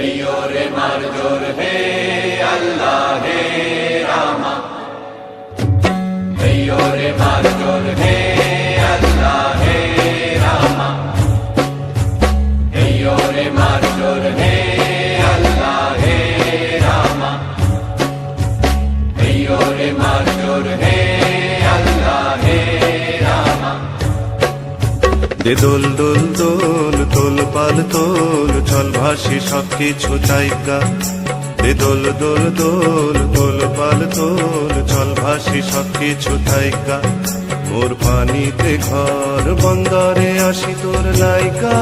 अय्यो रे मारजोर हे अल्लाह हे रामा। अय्यो रे मारजोर हे अल्लाह हे रामा। अय्यो रे मारजोर हे अल्लाह हे रामा। अय्यो रे मारजोर हे अल्लाह हे रामा। দে দোল দোল দোল দোল পাল তোল চল ভাসি সবকিছু জায়গা। দে দোল দোল দোল দোল পাল তোল চল ভাসি সবকিছু জায়গা। মোর পানিতে ঘর বন্দরে আসি তোর লাইকা।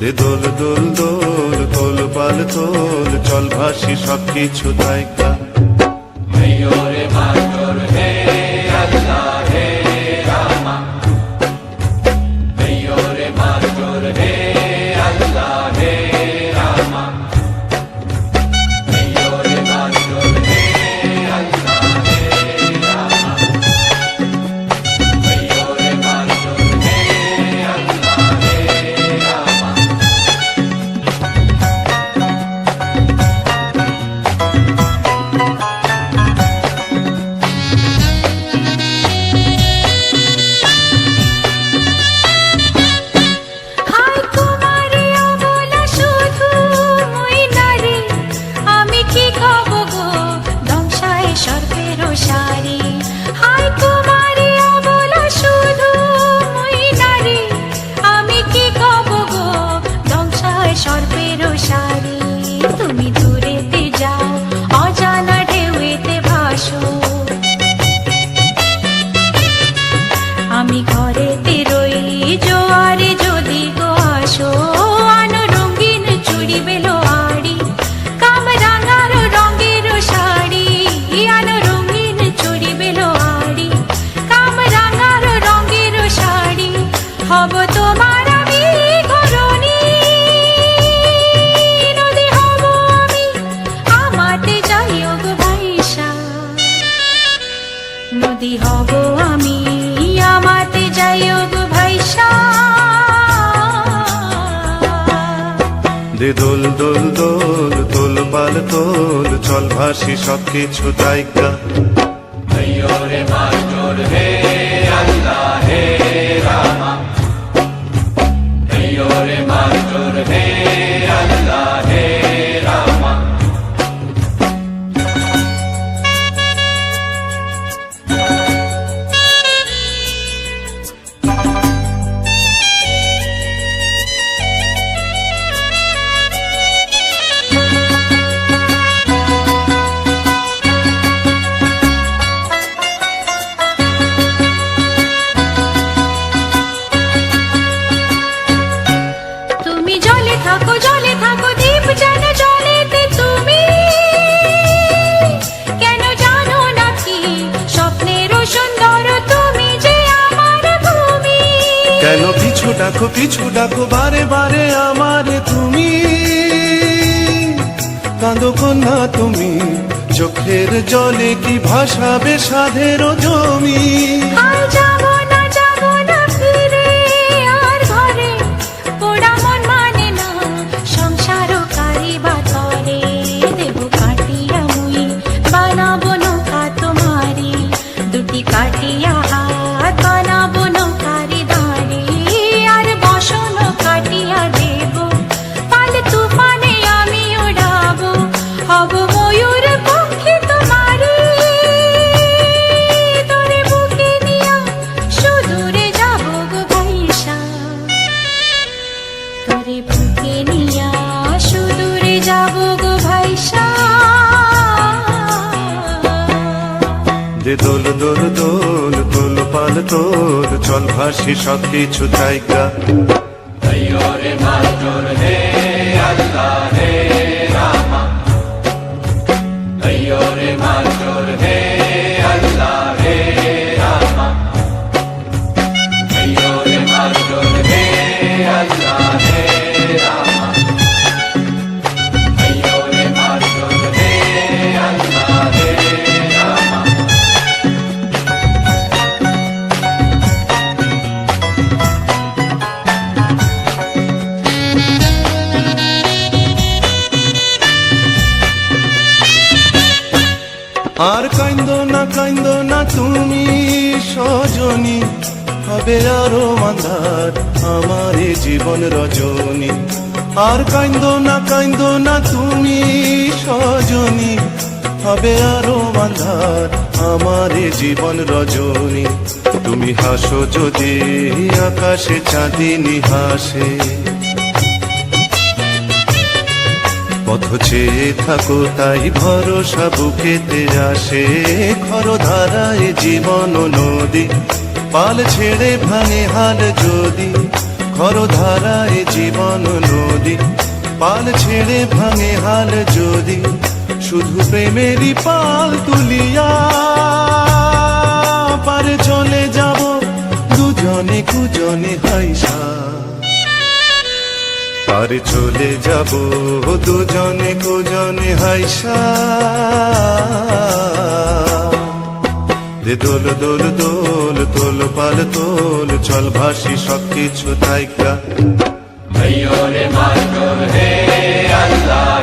দে দোল দোল দোল দোল পাল তোল চল ভাসি সবকিছু জায়গা। अय्यो रे मारजोर हे अल्लाह हे रामा। अय्यो रे मारजोर हे अल्लाह हे रामा। अय्यो रे मारजोर हे अल्लाह हे रामा। अय्यो रे मारजोर हे अल्लाह हे रामा। হায় তোমারে অবলা শুধু মই নারী, আমি কি কব গো দংশায় সর্পের সারি। হায় তোমারে অবলা শুধু মই নারী, আমি কি কব গো দংশায় সর্পের সারি। তুমি দূরেতে যাও অজানা ঢেউতে ভাসো, আমি ঘরেতে রই জোয়ারে যদি গো আসো। আনো রঙিন চুড়ি বেলোয়ারি, কামরাঙার রঙের শাড়ি। আনো রঙিন চুড়ি বেলোয়ারি, কামরাঙার রঙের শাড়ি। হব তোমার আমি ঘরণী, নদী হব আমি আমাতে যাইও গো ভাইসা। নদী হব আমি আমাতে যাইও গো ভাইসা। দে দোল দোল দোল দোল পাল তোল চল ভাসি সবকিছু জায়গা। अय्यो रे मारजोर हे अल्लाह हे रामा। अय्यो रे मारजोर हे अल्लाह हे रामा। তুমি জলে থাকো দ্বীপ যেন জলেতে তুমি। কেন জানো নাকি স্বপ্নেরও সুন্দর তুমি যে আমার ভূমি। কেন পিছু ডাকো বারে বারে আমারে তুমি। কাঁদো কন্যা তুমি, চোখের জলে কি ভাসাবে সাধের জমি। আর যাবো না ফিরে আর ঘরে, পোড়া মন মানে না সংসারও কারিবা তরে। দেব কাটিয়া মুই বানাবো নৌকা তোমারি, দুটি কাটিয়া হাত বানাবো নৌকারি দাঁড়ি। আর বসন কাটিয়া দেব পাল তুফানে আমি উড়াবো, হব ময়ূর পক্ষী তোমারি। তোরে বুকে নিয়া সুদূরে যাবো গো ভাইসা। তোরে বুকে নিয়া সুদূরে যাবো গো ভাইসা। দে দোল দোল দোল দোল পাল তোল চল ভাসি সবকিছু জায়গা। अय्यो रे मारजोर हे अल्लाह हे रामा। अय्यो रे मारजोर हे अल्लाह हे रामा। अय्यो रे मारजोर हे अल्लाह हे रामा। अय्यो रे मारजोर हे अल्लाह हे रामा। আর কাইন্দো না তুমি সজনী, হবে আরো আন্ধার আমার এ জীবন রজনী। আর কাইন্দো না তুমি সজনী, হবে আরো আন্ধার আমার এ জীবন রজনী। তুমি হাসো যদি আকাশে চাঁদিনী হাসে, পথ চেয়ে থাকো তাই ভরসা বুকেতে আসে। খরধারায় জীবন নদী, পাল ছেড়ে ভাঙে হাল যদি। খরধারায় জীবন নদী, পাল ছেড়ে ভাঙে হাল যদি। শুধু প্রেমেরই পাল তুলিয়া পারে চলে যাব দুজনে কুজনে হাইসা। পারে চলে যাব দুজনে কুজনে হাইসা। দে দোল দোল দোল তোল পাল তোল, চল ভাসি সবকিছু তাইকা। ভাইয়োরে মাতর হে আল্লাহ